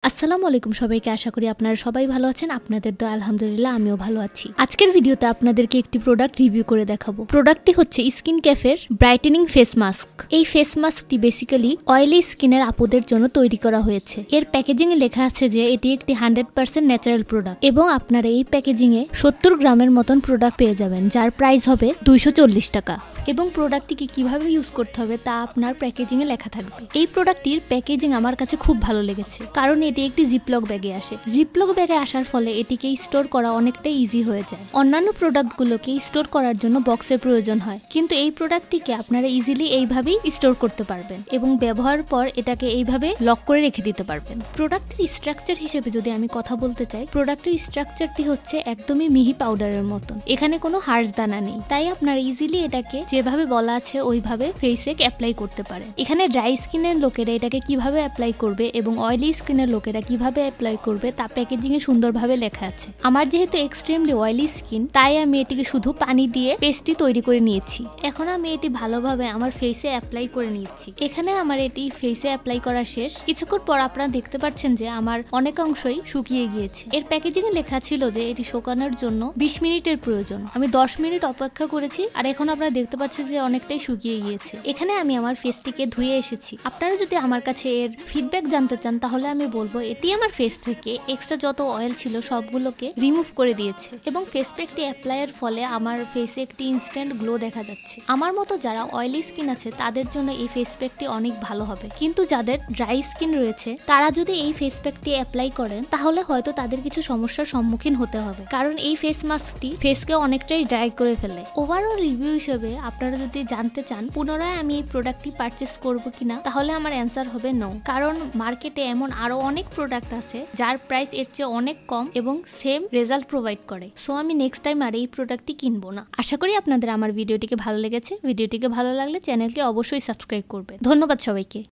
আসসালামু আলাইকুম সবাইকে, আশা করি আপনারা সবাই ভালো আছেন। আপনাদের তো আলহামদুলিল্লাহ আমিও ভালো আছি। আজকের ভিডিওতে আপনাদেরকে একটি প্রোডাক্ট রিভিউ করে দেখাবো। প্রোডাক্টটি হচ্ছে স্কিন ক্যাফের ব্রাইটেনিং ফেস মাস্ক। এই ফেস মাস্কটি বেসিক্যালি অয়েলি স্কিনের আপুদের জন্য তৈরি করা হয়েছে। এর প্যাকেজিং এ লেখা আছে যে এটি একটি 100% ন্যাচারাল প্রোডাক্ট এবং আপনারা এই প্যাকেজিং এ 70 গ্রামের মতন প্রোডাক্ট পেয়ে যাবেন, যার প্রাইস হবে 240 টাকা। এবং প্রোডাক্টটিকে কিভাবে ইউজ করতে হবে তা আপনার প্যাকেজিং এ লেখা থাকবে। এই প্রোডাক্টটির প্যাকেজিং আমার কাছে খুব ভালো লেগেছে, কারণ এটি একটি জিপলক ব্যাগে আসে। জিপলক ব্যাগে আসার ফলে এটিকে স্টোর করা অনেকটাই ইজি হয়ে যায়। অন্যান্য প্রোডাক্টগুলোকে স্টোর করার জন্য বক্সের প্রয়োজন হয়, কিন্তু এই প্রোডাক্টটিকে আপনারা ইজিলি এইভাবেই স্টোর করতে পারবেন এবং ব্যবহার পর এটাকে এইভাবে লক করে রেখে দিতে পারবেন। প্রোডাক্টের স্ট্রাকচার হিসেবে যদি আমি কথা বলতে চাই, প্রোডাক্টের স্ট্রাকচারটি হচ্ছে একদমই মিহি পাউডারের মতন। এখানে কোনো হার্স দানা নেই, তাই আপনারা ইজিলি এটাকে যেভাবে বলা আছে ওইভাবে ফেসে অ্যাপ্লাই করতে পারেন। এখানে ড্রাই স্কিনের লোকেরা এটাকে কিভাবে অ্যাপ্লাই করবে এবং অয়েলি স্কিনের লোকেরা কিভাবে অ্যাপ্লাই করবে তা প্যাকেজিং এ সুন্দরভাবে লেখা আছে। আমার যেহেতু এক্সট্রিমলি অয়েলি স্কিন, তাই আমি এটিকে শুধু পানি দিয়ে পেস্টটি তৈরি করে নিয়েছি। এখন আমি এটি ভালোভাবে আমার ফেসে অ্যাপ্লাই করে নিচ্ছি। এখানে আমার এটি ফেসে অ্যাপ্লাই করা শেষ। কিছুক্ষণ পর আপনারা দেখতে পাচ্ছেন যে আমার অনেক অংশই শুকিয়ে গিয়েছে। এর প্যাকেজিং এ লেখা ছিল যে এটি শুকানোর জন্য 20 মিনিটের প্রয়োজন। আমি 10 মিনিট অপেক্ষা করেছি, আর এখন আপনারা দেখতে পাচ্ছেন যে অনেকটাই শুকিয়ে গিয়েছে। এখানে আমি আমার ফেসটিকে ধুয়ে এসেছি। আপনারা যদি আমার কাছে এর ফিডব্যাক জানতে চান, তাহলে আমি বলবো এটি আমার ফেস থেকে এক্সট্রা যত অয়েল ছিল সবগুলোকে রিমুভ করে দিয়েছে এবং ফেস প্যাকটি অ্যাপ্লাইয়ের ফলে আমার ফেসে একটি ইনস্ট্যান্ট গ্লো দেখা যাচ্ছে। আমার মতো যারা অয়েলি স্কিন আছে তাদের জন্য এই ফেস প্যাকটি অনেক ভালো হবে, কিন্তু যাদের ড্রাই স্কিন রয়েছে তারা যদি এই ফেস প্যাকটি অ্যাপ্লাই করেন তাহলে হয়তো তাদের কিছু সমস্যার সম্মুখীন হতে হবে, কারণ এই ফেস মাস্কটি ফেসকে অনেকটাই ড্রাই করে ফেলে। ওভারঅল রিভিউ হিসেবে আপনারা যদি জানতে চান পুনরায় আমি এই প্রোডাক্টটি পারচেস করব কিনা, তাহলে আমার অ্যান্সার হবে নো, কারণ মার্কেটে এমন আরো অনেক প্রোডাক্ট আছে যার প্রাইস এর চেয়ে অনেক কম এবং সেম রেজাল্ট প্রোভাইড করে। সো আমি নেক্সট টাইম আর এই প্রোডাক্টটি কিনবো না। আশা করি আপনাদের আমার ভিডিওটিকে ভালো লেগেছে। ভিডিওটিকে ভালো লাগলে চ্যানেলকে অবশ্যই সাবস্ক্রাইব করবেন। ধন্যবাদ সবাইকে।